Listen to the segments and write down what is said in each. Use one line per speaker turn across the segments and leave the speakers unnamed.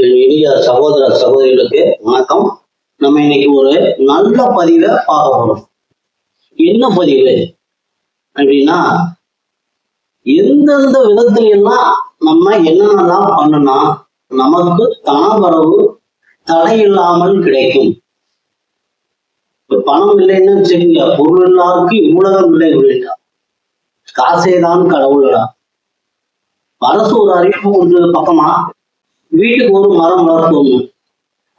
இனிய சகோதர சகோதரிகளுக்கு வணக்கம். நம்ம இன்னைக்கு ஒரு நல்ல பதிவை பார்க்க போறோம். என்ன பதிவு அப்படின்னா, எந்தெந்த விதத்துல எல்லாம் நம்ம என்னென்னலாம் பண்ணுனா நமக்கு தனவரவு தடையில்லாமல் கிடைக்கும். பணம் இல்லைன்னு வச்சுக்கோங்க, பொருள் எல்லாருக்கும் இவ்வளவு இல்லை அப்படின்னா காசேதான் கடவுளா. அரசு ஒரு அறிவிப்பு கொடுத்தது பக்கமா வீட்டுக்கு ஒரு மரம் வளர்க்கணும்.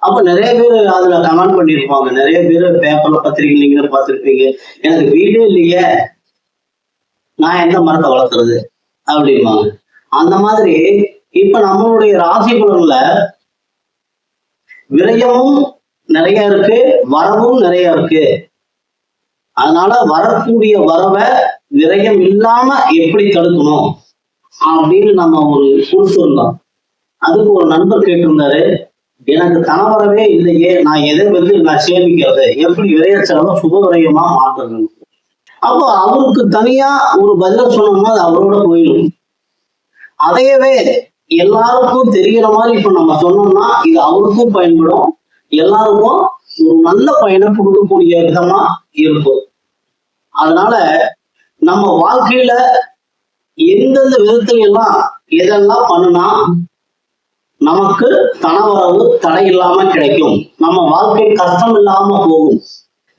அப்ப நிறைய பேர் அதுல கமெண்ட் பண்ணிருப்பாங்க. நிறைய பேர் பேப்பர்ல பத்திரிக்கை நீங்க பார்த்துருப்பீங்க, எனக்கு வீடே இல்லையே, நான் எந்த மரத்தை வளர்க்கறது அப்படிம்பாங்க. அந்த மாதிரி இப்ப நம்மளுடைய ராசி பலன்ல விரயமும் நிறைய இருக்கு, வரவும் நிறைய இருக்கு. அதனால வரக்கூடிய வரவை விரயம் இல்லாம எப்படி தடுக்கணும் அப்படின்னு நம்ம ஒரு கொடுத்துருந்தோம். அதுக்கு ஒரு நண்பர் கேட்டிருந்தாரு, எனக்கு தனவரவே இல்லையே, நான் எதை நான் சேமிக்கிறது, எப்படி விரைய செலவை சுப விரயமா மாற்றுறது. அப்போ அவருக்கு தனியா ஒரு பதில சொன்னோம்னா அது அவரோட போயிடும். அதையவே எல்லாருக்கும் தெரிகிற மாதிரி இப்ப நம்ம சொன்னோம்னா இது அவருக்கும் பயன்படும், எல்லாருக்கும் ஒரு நல்ல பயனை கொடுக்கக்கூடிய விதமா இருக்கும். அதனால நம்ம வாழ்க்கையில எந்தெந்த விதத்துல எல்லாம் எதெல்லாம் பண்ணுனா நமக்கு தனவரவு தடை இல்லாம கிடைக்கும், நம்ம வாழ்க்கை கஷ்டம் இல்லாம போகும்.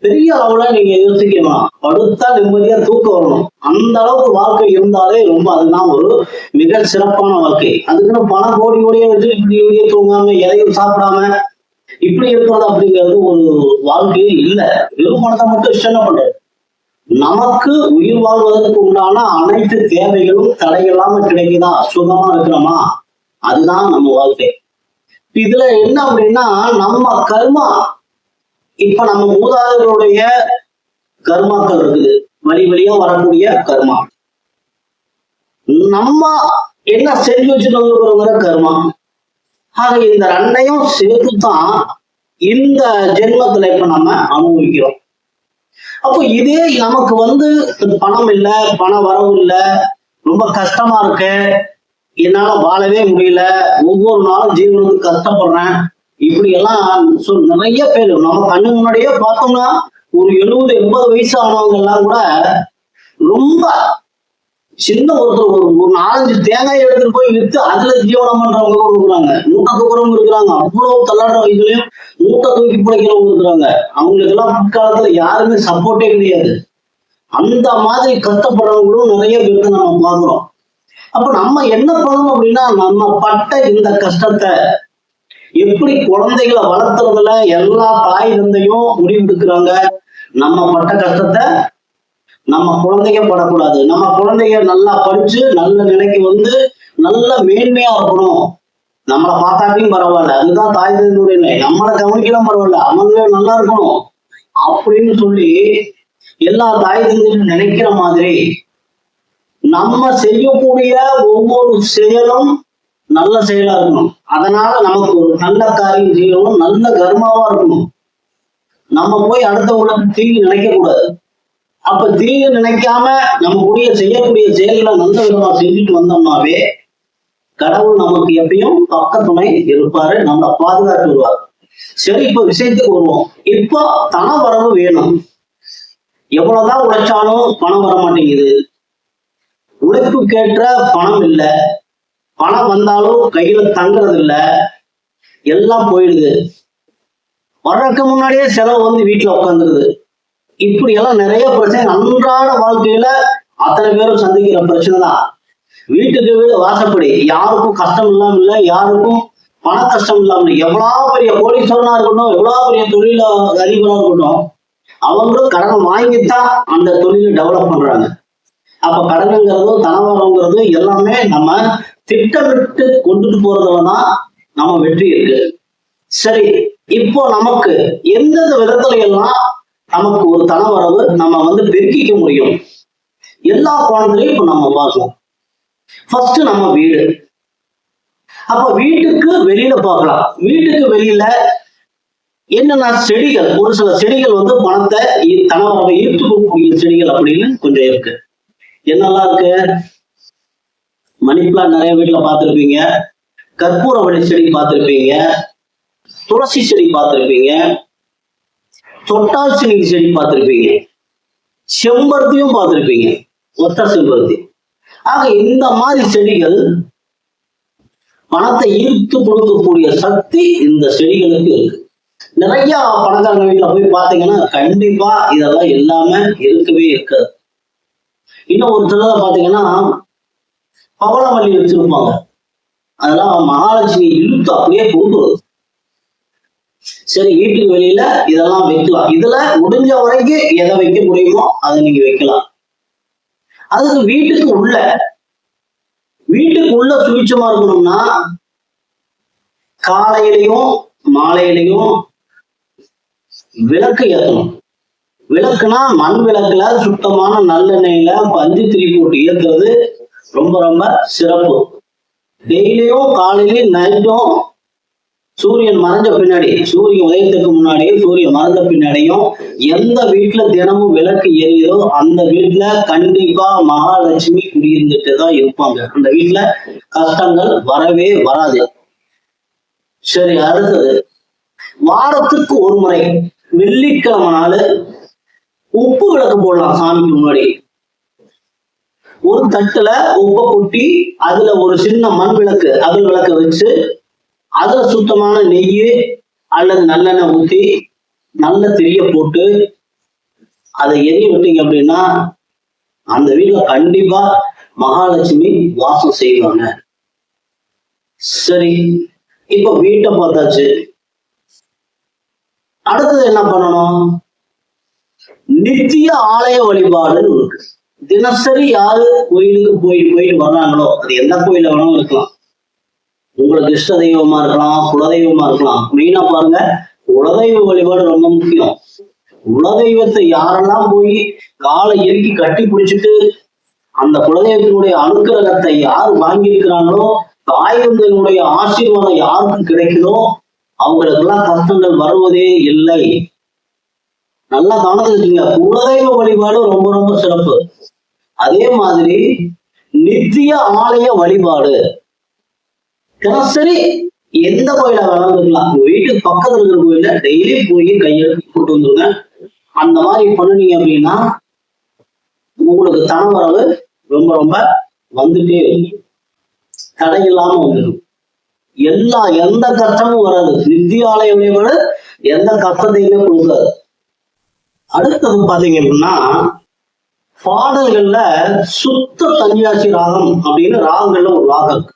பெரிய அளவுல நீங்க யோசிக்கலாம், படுத்தா நிம்மதியா தூக்கம் வரணும், அந்த அளவுக்கு வாழ்க்கை இருந்தாலே ரொம்ப அதுதான் ஒரு மிக சிறப்பான வாழ்க்கை. அதுக்குன்னு பணம் கோடி கோடியே வச்சு இப்படி தூங்காம எதையும் சாப்பிடாம இப்படி இருக்கிறது அப்படிங்கிறது ஒரு வாழ்க்கையே இல்லை. வெறும் பணத்தை மட்டும் இஷ்டம் பண்றது. நமக்கு உயிர் வாழ்வதற்கு உண்டான அனைத்து தேவைகளும் தடை இல்லாம கிடைக்குதா, சுகமா இருக்கிறோமா, அதுதான் நம்ம வாழ்க்கை. இதுல என்ன அப்படின்னா, நம்ம கர்மா, இப்ப நம்ம மூதாதையருடைய கர்மாக்கள் இருக்குது, வழி வழியா வரக்கூடிய கர்மா, நம்ம என்ன செஞ்சு வச்சுட்டு வந்துருக்கிற கர்மா. ஆக இந்த ரெண்டையும் சேர்த்துதான் இந்த ஜென்மத்துல இப்ப நம்ம அனுபவிக்கிறோம். அப்போ இதே நமக்கு பணம் இல்லை, பண வரவு இல்லை, ரொம்ப கஷ்டமா இருக்கு, என்னால வாழவே முடியல, ஒவ்வொரு நாளும் ஜீவனுக்கு கஷ்டப்படுறேன், இப்படி எல்லாம் நிறைய பேர் நம்ம கண்ணு முன்னாடியே பார்த்தோம்னா ஒரு 70-80 வயசு ஆனவங்க எல்லாம் கூட ரொம்ப சின்ன ஒருத்தர் ஒரு 4-5 தேங்காய் எடுத்துட்டு போய் வித்து அதுல ஜீவனம் பண்றவங்க கூட இருக்கிறாங்க, மூட்டை தூக்குறவங்க இருக்கிறாங்க, அவ்வளவு தள்ளாடுற வயசுலயும் மூட்டை தூக்கி பிழைக்கிறவங்க இருக்கிறாங்க. அவங்களுக்கு எல்லாம் பிற்காலத்துல யாருமே சப்போர்ட்டே கிடையாது. அந்த மாதிரி கஷ்டப்படுறவங்களும் நிறைய பேருக்கு நம்ம பாக்குறோம். அப்ப நம்ம என்ன பண்ணணும் அப்படின்னா, நம்ம பட்ட இந்த கஷ்டத்தை எப்படி குழந்தைகளை வளர்த்துறதுல எல்லா தாய் தந்தையும் முடிவெடுக்கிறாங்க, நம்ம பட்ட கஷ்டத்தை நம்ம குழந்தைங்க படக்கூடாது, நம்ம குழந்தைங்க நல்லா படிச்சு நல்ல நிலைக்கு நல்ல மேன்மையா இருக்கணும், நம்மளை பார்த்தாட்டியும் பரவாயில்ல, அதுதான் தாய் தந்தையுடைய நிலை, நம்மளை கவனிக்கலாம் பரவாயில்ல, அவங்க நல்லா இருக்கணும் அப்படின்னு சொல்லி எல்லா தாய் தந்தையும் நினைக்கிற மாதிரி நம்ம செய்யக்கூடிய ஒவ்வொரு செயலும் நல்ல செயலா இருக்கணும். அதனால நமக்கு ஒரு நல்ல காரியம் செய்யணும், நல்ல கர்மாவா இருக்கணும். நம்ம போய் அடுத்தவங்களுக்கு தீங்கு நினைக்க கூடாது. அப்ப தீங்கு நினைக்காம நம்ம செய்யக்கூடிய செயல்களை நல்ல விதமா செஞ்சுட்டு வந்தோம்னாவே கடவுள் நமக்கு எப்பயும் பக்க துணை இருப்பாரு, நம்மளை பாதுகாத்து வருவார். சரி, இப்ப விஷயத்துக்கு வருவோம். இப்போ தன வரவு வேணும். எவ்வளவுதான் உழைச்சாலும் பணம் வர மாட்டேங்குது, உழைப்புக்கேற்ற பணம் இல்லை, பணம் வந்தாலும் கையில தங்குறது இல்லை, எல்லாம் போயிடுது, வர்றதுக்கு முன்னாடியே செலவு வீட்டுல உட்காந்துருது. இப்படி எல்லாம் நிறைய பிரச்சனை அன்றாட வாழ்க்கையில அத்தனை பேரும் சந்திக்கிற பிரச்சனை தான். வீட்டுக்கு வீடு வாசப்படி, யாருக்கும் கஷ்டம் இல்லாம இல்லை, யாருக்கும் பண கஷ்டம் இல்லாம, எவ்வளவு பெரிய கோடீஸ்வரனா இருக்கட்டும், எவ்வளவு பெரிய தொழில அதிபரா இருக்கட்டும், அவங்களும் கடன் வாங்கித்தான் அந்த தொழிலை டெவலப் பண்றாங்க. அப்ப கடனுங்கிறது தனவரங்கிறது எல்லாமே நம்ம திட்டமிட்டு கொண்டுட்டு போறதுலதான் நம்ம வெற்றி இருக்கு. சரி, இப்போ நமக்கு எந்தெந்த விதத்துல எல்லாம் நமக்கு ஒரு தனவரவு நம்ம பெருக்கிக்க முடியும், எல்லா கோணத்திலையும் இப்ப நம்ம பார்க்கலாம். ஃபர்ஸ்ட் நம்ம வீடு. அப்ப வீட்டுக்கு வெளியில பார்க்கலாம். வீட்டுக்கு வெளியில என்னன்னா செடிகள், ஒரு சில செடிகள் பணத்தை தனவரவை ஈர்த்துக்கூடிய செடிகள் அப்படின்னு கொஞ்சம் இருக்கு. என்னெல்லாம் இருக்கு? மணி பிளான்ட் நிறைய வீட்டுல பார்த்துருப்பீங்க, கற்பூரவள்ளி செடி பார்த்திருப்பீங்க, துளசி செடி பார்த்திருப்பீங்க, தொட்டால் செடி பார்த்திருப்பீங்க, செம்பருத்தியும் பார்த்திருப்பீங்க, ஒத்த செம்பருத்தி. ஆக இந்த மாதிரி செடிகள் பணத்தை ஈர்த்து கொடுக்கக்கூடிய சக்தி இந்த செடிகளுக்கு இருக்கு. நிறைய பணக்காரங்க வீட்டுல போய் பாத்தீங்கன்னா கண்டிப்பா இதெல்லாம் எல்லாமே இருக்கவே இருக்காது. இன்னும் ஒரு சிலத பாத்தீங்கன்னா பவளமல்லி வச்சிருப்பாங்க. அதெல்லாம் மகாலட்சுமி இழுத்து அப்படியே கொடுக்குறது. சரி, வீட்டுக்கு வெளியில இதெல்லாம் வைக்கலாம். இதுல முடிஞ்ச வரைக்கும் எதை வைக்க முடியுமோ அதை நீங்க வைக்கலாம். அதுக்கு வீட்டுக்கு உள்ள சுவிட்சமா இருக்கணும்னா காலையிலையும் மாலையிலையும் விளக்கு ஏற்றணும். விளக்குனா மண் விளக்குல சுத்தமான நல்லெண்ணெயில பஞ்சு திரி போட்டு ஏற்றுறது ரொம்ப ரொம்ப சிறப்பு. டெய்லியும் காலையிலும் நைட்டும் சூரியன் மறைஞ்ச பின்னாடி, சூரியன் உதயத்துக்கு முன்னாடியும் சூரியன் மறைஞ்ச பின்னாடியும் எந்த வீட்டுல தினமும் விளக்கு எரியுதோ அந்த வீட்டுல கண்டிப்பா மகாலட்சுமி குடியிருந்துட்டு தான் இருப்பாங்க. அந்த வீட்டுல கஷ்டங்கள் வரவே வராது. சரி, அடுத்தது வாரத்துக்கு ஒரு முறை வெள்ளிக்கிழமை நாள் உப்பு விளக்கு போடலாம். சாமிக்கு முன்னாடி ஒரு தட்டுல உப்பை கொட்டி அதுல ஒரு சின்ன மண் விளக்கு அகல் விளக்க வச்சு அதுல சுத்தமான நெய் அல்லது நல்லெண்ணெய் ஊற்றி நல்ல திரிய போட்டு அதை எரிய விட்டீங்க அப்படின்னா அந்த வீட்டுல கண்டிப்பா மகாலட்சுமி வாசம் செய்வாங்க. சரி, இப்ப வீட்டை பார்த்தாச்சு. அடுத்தது என்ன பண்ணணும்? நித்திய ஆலய வழிபாடுன்னு இருக்கு. தினசரி யாரு கோயிலுக்கு போயிட்டு வர்றாங்களோ, அது எந்த கோயில வேணாலும் இருக்கலாம். உங்களுக்கு இஷ்ட தெய்வமா இருக்கலாம், குலதெய்வமா இருக்கலாம். மெயினா பாருங்க, குலதெய்வ வழிபாடு ரொம்ப முக்கியம். குலதெய்வத்தை யாரெல்லாம் போய் காலை இறுக்கி கட்டி பிடிச்சிட்டு அந்த குலதெய்வத்தினுடைய அனுக்கிரகத்தை யார் வாங்கி இருக்கிறாங்களோ, தாய் தந்தையினுடைய ஆசீர்வாதம் யாருக்கு கிடைக்குதோ அவங்களுக்கெல்லாம் கஷ்டங்கள் வருவதே இல்லை. நல்லா கவனிச்சுக்கீங்க, குலதெய்வ வழிபாடு ரொம்ப ரொம்ப சிறப்பு. அதே மாதிரி நித்திய ஆலய வழிபாடு தினசரி எந்த கோயில வளர்ந்துக்கலாம். வீட்டுக்கு பக்கத்துல இருக்கிற கோயில டெய்லி போய் கையெழுத்து போட்டு வந்துருங்க. அந்த மாதிரி பண்ணுனீங்க அப்படின்னா உங்களுக்கு தனவரவு ரொம்ப ரொம்ப வந்துட்டே தடை இல்லாம வந்துடும். எந்த கஷ்டமும் வராது. நித்திய ஆலய வழிபாடு எந்த கஷ்டத்தையுமே கொடுக்காது. அடுத்தது பாத்தீங்க அப்படின்னா பாடல்கள்ல சுத்த தன்யாசி ராகம் அப்படின்னு ராகங்கள்ல ஒரு ராகம் இருக்கு.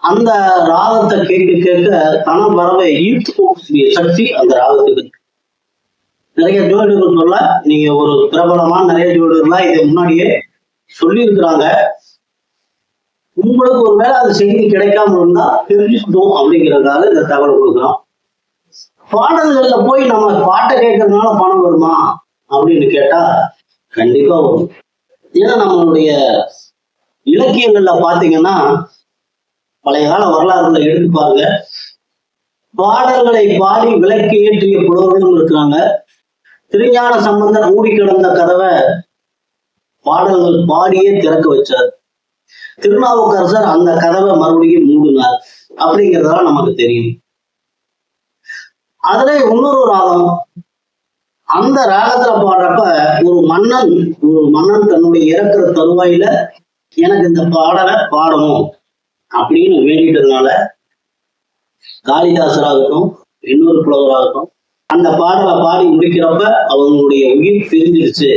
அந்த ராகத்தை கேட்க தன வரவை ஈர்த்து போகக்கூடிய சக்தி அந்த ராகத்துக்கு. நிறைய ஜோதிடர்கள் சொல்ல, நீங்க ஒரு பிரபலமான நிறைய ஜோதிடர்களா இதை முன்னாடியே சொல்லி இருக்கிறாங்க. உங்களுக்கு ஒரு வேளை அந்த செய்தி கிடைக்காம இருந்தா தெரிஞ்சுக்கணும் அப்படிங்கிறதுக்காக இந்த தகவல் கொடுக்குறோம். பாடல்கள்ல போய் நம்ம பாட்டை கேட்கறதுனால பணம் வருமா அப்படின்னு கேட்டா கண்டிப்பா வரும். ஏன்னா நம்மளுடைய இலக்கியங்கள்ல பாத்தீங்கன்னா பழைய கால வரலாறுகளை எடுத்து பாருங்க. பாடல்களை பாடி விளக்கு ஏற்றிய புலவர்களும் இருக்கிறாங்க. திருஞான சம்பந்தர் மூடி கிடந்த கதவை பாடல்கள் பாடியே திறக்க வச்சார். திருநாவுக்கரசர் அந்த கதவை மறுபடியும் மூடினார் அப்படிங்கிறதெல்லாம் நமக்கு தெரியும். அதுல இன்னொரு ராகம், அந்த ராகத்துல பாடுறப்ப ஒரு மன்னன் தன்னுடைய இறக்குற தருவாயில எனக்கு இந்த பாடலை பாடணும் அப்படின்னு வேண்டிட்டதுனால காளிதாசராகட்டும் இன்னொரு புலவராகட்டும் அந்த பாடலை பாடி முடிக்கிறப்ப அவங்களுடைய உயிர் பிரிஞ்சிருச்சு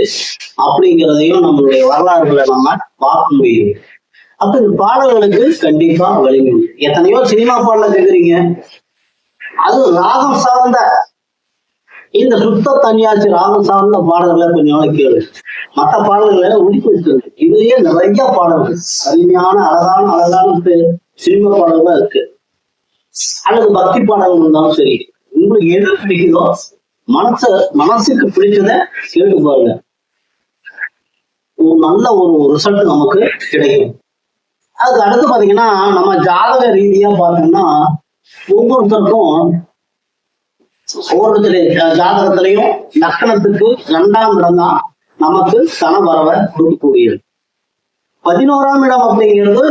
அப்படிங்கிறதையும் நம்மளுடைய வரலாறுகளை நம்ம பார்க்க முடியுது. அப்ப இந்த பாடல்களுக்கு கண்டிப்பா வலிமை. எத்தனையோ சினிமா பாடல கேக்குறீங்க, அது ராகம் சார்ந்த இந்த சுத்த தன்யாசி ராகம் சார்ந்த பாடல்களை கொஞ்சம் கேளு. மற்ற பாடல்களை ஒதுக்கி வச்சிருக்கு. இதுலயே நிறைய பாடல்கள் அருமையான அழகான சினிமா பாடல்கள் இருக்கு. அல்லது பக்தி பாடல்கள் இருந்தாலும் சரி, உங்களுக்கு எது பிடிக்குதோ மனசுக்கு பிடிச்சத கேட்டு பாருங்க. ஒரு நல்ல ஒரு ரிசல்ட் நமக்கு கிடைக்கும். அதுக்கு அடுத்து பாத்தீங்கன்னா நம்ம ஜாதக ரீதியா பார்த்தோம்னா ஒவ்வொருத்தருக்கும் ஜாதகத்திலையும் லக்கணத்துக்கு 2ஆம் இடம் தான் நமக்கு தன வரவை கொடுக்கக்கூடியது. 11ஆம் இடம் அப்படிங்கிறது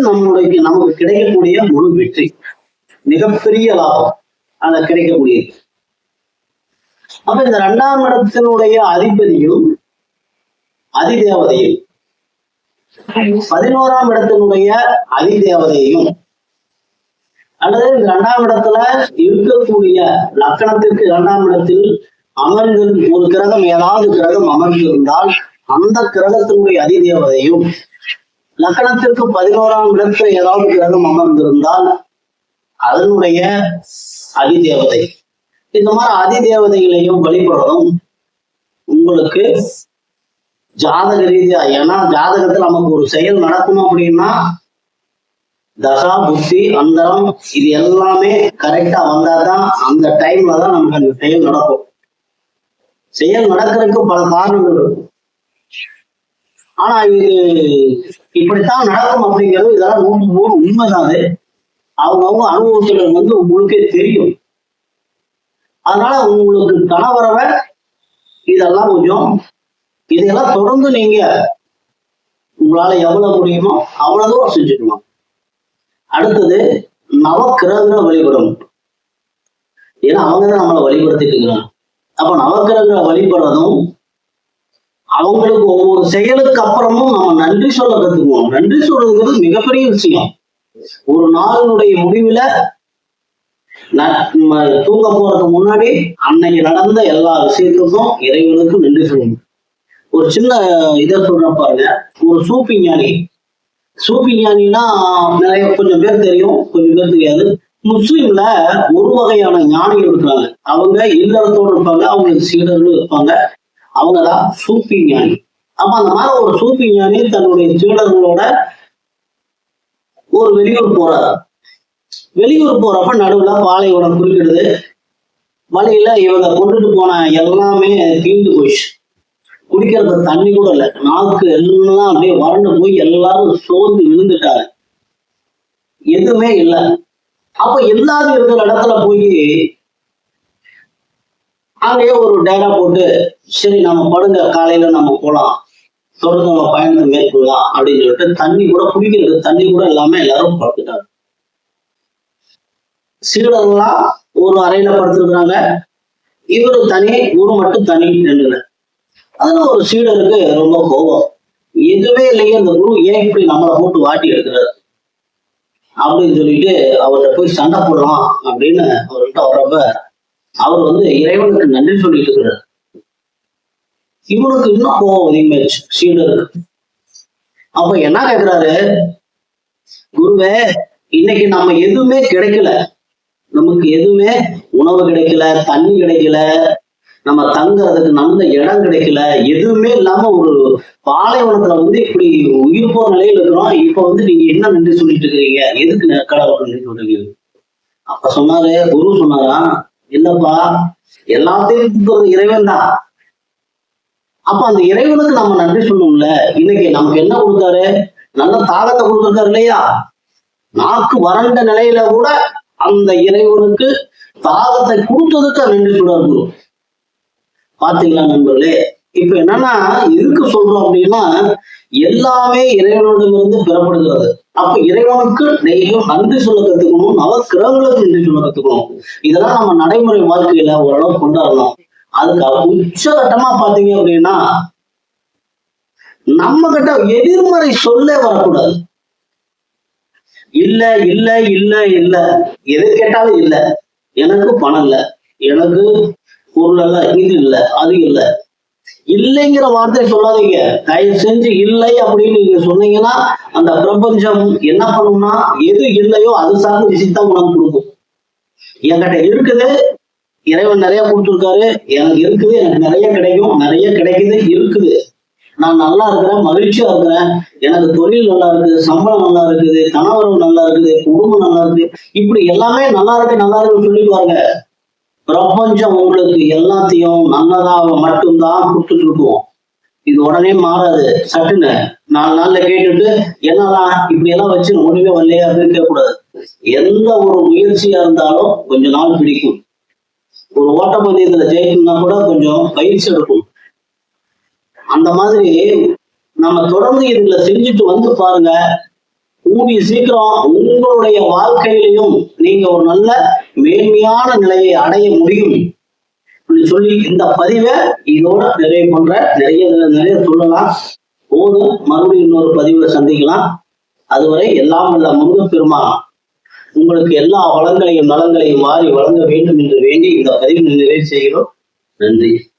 நமக்கு கிடைக்கக்கூடிய முழு வெற்றி. மிகப்பெரிய லாபம் அத கிடைக்கக்கூடியது. அப்ப இந்த 2ஆம் இடத்தினுடைய அதிபதியும் அதிதேவதையும் 11ஆம் இடத்தினுடைய அதிதேவதையும் அல்லது இந்த 2ஆம் இடத்துல இருக்கக்கூடிய லக்கணத்திற்கு 2ஆம் இடத்தில் அமர்ந்து ஒரு கிரகம் ஏதாவது கிரகம் அமர்ந்து இருந்தால் அந்த கிரகத்தினுடைய அதிதேவதையும் லக்கணத்திற்கு 11ஆம் இடத்துல ஏதாவது கிரகம் அமர்ந்திருந்தால் அதனுடைய அதிதேவதை. இந்த மாதிரி அதிதேவதைகளையும் வழிபடுறதும் உங்களுக்கு ஜாதக ரீதியா, ஏன்னா ஜாதகத்துல நமக்கு ஒரு செயல் நடக்கணும் அப்படின்னா தசா புத்தி அந்தரம் இது எல்லாமே கரெக்டா வந்தாதான் அந்த டைம்ல தான் நமக்கு அந்த செயல் நடக்கும். செயல் நடக்கிறதுக்கு பல காரணங்கள் இருக்கும். ஆனா இது இப்படித்தான் நடக்கும் அப்படிங்கிறது இதெல்லாம் 100% உண்மைதான். அவங்கவுங்க அனுபவத்துல உங்களுக்கே தெரியும். அதனால உங்களுக்கு கணவரவை இதெல்லாம் இதையெல்லாம் தொடர்ந்து நீங்க உங்களால எவ்வளவு முடியுமோ அவ்வளவு தூரம் செஞ்சுக்கணும். அடுத்தது நவக்கிரக வழிபடும். ஏன்னா அவங்கதான் நம்மளை வழிபடுத்திட்டு இருக்கிறாங்க. அப்ப நவக்கிரக வழிபடுறதும் அவங்களுக்கு ஒவ்வொரு செயலுக்கு அப்புறமும் நம்ம நன்றி சொல்ல கத்துக்குவோம். நன்றி சொல்றதுங்கிறது மிகப்பெரிய விஷயம். ஒரு நாளினுடைய முடிவுல தூங்க போறதுக்கு முன்னாடி அன்னைக்கு நடந்த எல்லா விஷயத்துக்கும் இறைவனுக்கு நன்றி சொல்லணும். ஒரு சின்ன இதை சொல்ற பாருங்க. ஒரு சூஃபி ஞானினா நிறைய கொஞ்சம் பேர் தெரியும், கொஞ்சம் பேர் தெரியாது. முஸ்லீம்ல ஒரு வகையான ஞானிகள் இருக்கிறாங்க. அவங்க இல்லறத்தோடு இருப்பாங்க, அவங்களுக்கு சீடர்கள் இருப்பாங்க. அவங்கதான் சூஃபி ஞானி. அப்ப அந்த மாதிரி ஒரு சூஃபி ஞானி தன்னுடைய சீடர்களோட ஒரு வெளியூர் போறாரு. வெளியூர் போறப்ப நடுவுல பாலைவனம் குறுக்கிடுது. வழியில இவங்க கொண்டுட்டு போன எல்லாமே தீர்ந்து போயிடுச்சு. குடிக்கிறது தண்ணி கூட இல்லை. நாக்கு எல்லாம் அப்படியே வறண்டு போய் எல்லாரும் சோர்ந்து விழுந்துட்டாங்க. எதுவுமே இல்லை. அப்ப எல்லாரும் இருக்கிற இடத்துல போய் அங்கேயே ஒரு டேரா போட்டு, சரி நம்ம படுங்க, காலையில நம்ம போலாம், தொடர்ந்து நம்ம பயணத்தை மேற்கொள்ளலாம் அப்படின்னு சொல்லிட்டு தண்ணி கூட குடிக்கிறது தண்ணி கூட இல்லாம எல்லாரும் படுத்துட்டாங்க. சீடர்கள்லாம் ஒரு அறையில படுத்துருக்குறாங்க. இவரு தனி, ஊரு மட்டும் தனி நின்றுல. அதுல ஒரு சீடருக்கு ரொம்ப கோபம். எதுவுமே இல்லையே, அந்த குரு ஏன் இப்படி நம்மளை போட்டு வாட்டி எடுக்கிறாரு அப்படின்னு சொல்லிட்டு அவர்கிட்ட போய் சண்டை போடலாம் அப்படின்னு அவர்கிட்ட வர்றப்ப அவர் இறைவனுக்கு நன்றி சொல்லிட்டு இருக்கிறார். இவனுக்கு இன்னும் கோபம் அதிகமாயிடுச்சு சீடருக்கு. அப்ப என்ன கேட்கிறாரு, குருவே இன்னைக்கு நம்ம எதுவுமே கிடைக்கல, நமக்கு எதுவுமே உணவு கிடைக்கல, தண்ணி கிடைக்கல, நம்ம தங்குறதுக்கு நல்ல இடம் கிடைக்கல, எதுவுமே இல்லாம ஒரு பாலைவனத்துல இப்படி உயிர் போற நிலையில இருக்கிறோம். இப்ப நீங்க என்ன நன்றி சொல்லிட்டு இருக்கிறீங்க, எதுக்கு கடவுள் நன்றி சொல்றீங்க? அப்ப சொன்னாரு, குரு சொன்னாரா, இல்லப்பா எல்லாத்தையும் இறைவன் தான். அப்ப அந்த இறைவனுக்கு நம்ம நன்றி சொல்லணும்ல. இன்னைக்கு நமக்கு என்ன கொடுத்தாரு, நல்ல தாகத்தை கொடுத்துருக்காரு இல்லையா? நாக்கு வறண்ட நிலையில கூட அந்த இறைவனுக்கு தாகத்தை கொடுத்ததுக்கு நன்றி சொல்றாரு குரு. பாத்தீங்களா நண்பர்களே? இப்ப என்னன்னா எதுக்கு சொல்றோம் அப்படின்னா, எல்லாமே இறைவனிடமிருந்து பெறப்படுகிறது. அப்ப இறைவனுக்கு டெய்லியும் நன்றி சொல்ல கத்துக்கணும், நவக்கிரகங்களுக்கு நன்றி சொல்ல கத்துக்கணும். இதெல்லாம் நம்ம நடைமுறை வாழ்க்கையில ஓரளவு கொண்டாடலாம். அதுக்கு உச்சகட்டமா பாத்தீங்க அப்படின்னா, நம்ம கிட்ட எதிர்மறை சொல்லே வரக்கூடாது. இல்ல இல்ல இல்ல இல்ல, எது கேட்டாலும் இல்ல, எனக்கு பணம் இல்ல, எனக்கு பொருள் எல்லாம், இது இல்ல, அது இல்ல, இல்லைங்கிற வார்த்தை சொல்லாதீங்க. தயவு செஞ்சு இல்லை அப்படின்னு நீங்க சொன்னீங்கன்னா அந்த பிரபஞ்சம் என்ன பண்ணும்னா, எது இல்லையோ அது சார்ந்த விஷயத்தான் உனக்கு கொடுக்கும். என்கிட்ட இருக்குது, இறைவன் நிறைய கொடுத்துருக்காரு, எனக்கு இருக்குது, எனக்கு நிறைய கிடைக்கும், நிறைய கிடைக்குது, இருக்குது, நான் நல்லா இருக்கிறேன், மகிழ்ச்சியா இருக்கிறேன், எனக்கு தொழில் நல்லா இருக்குது, சம்பளம் நல்லா இருக்குது, கணவரவு நல்லா இருக்குது, குடும்பம் நல்லா இருக்கு, இப்படி எல்லாமே நல்லா இருக்கு நல்லா இருக்குன்னு சொல்லிட்டு வாங்க. பிரபஞ்சம் உங்களுக்கு எல்லாத்தையும் நல்லதாக மட்டும்தான் கொடுத்துட்டு இருக்கும். இது உடனே மாறாது. சட்டுன்னு 4 நாள்ல கேட்டுட்டு என்னதான் இப்படி எல்லாம் வச்சு முடிவே வரலையே அப்படின்னு கேட்கக்கூடாது. எந்த ஒரு முயற்சியா இருந்தாலும் கொஞ்ச நாள் பிடிக்கும். ஒரு ஓட்டப்பந்தயத்துல ஜெயிக்கணும்னா கூட கொஞ்சம் பயிற்சி எடுக்கும். அந்த மாதிரி நம்ம தொடர்ந்து இதுல செஞ்சுட்டு பாருங்க, கூடி சீக்கிரம் உங்களுடைய வாழ்க்கையிலையும் நீங்க ஒரு நல்ல மேன்மையான நிலையை அடைய முடியும் சொல்லி இந்த பதிவை இதோட நிறைவு பண்ற. நிறைய சொல்லலாம். போதும், மறுபடியும் இன்னொரு பதிவுல சந்திக்கலாம். அதுவரை எல்லாம் வல்ல முருகப்பெருமான் உங்களுக்கு எல்லா வளங்களையும் நலங்களையும் மாறி வழங்க வேண்டும் என்று வேண்டி இந்த பதிவு நிறைவு செய்கிறோம். நன்றி.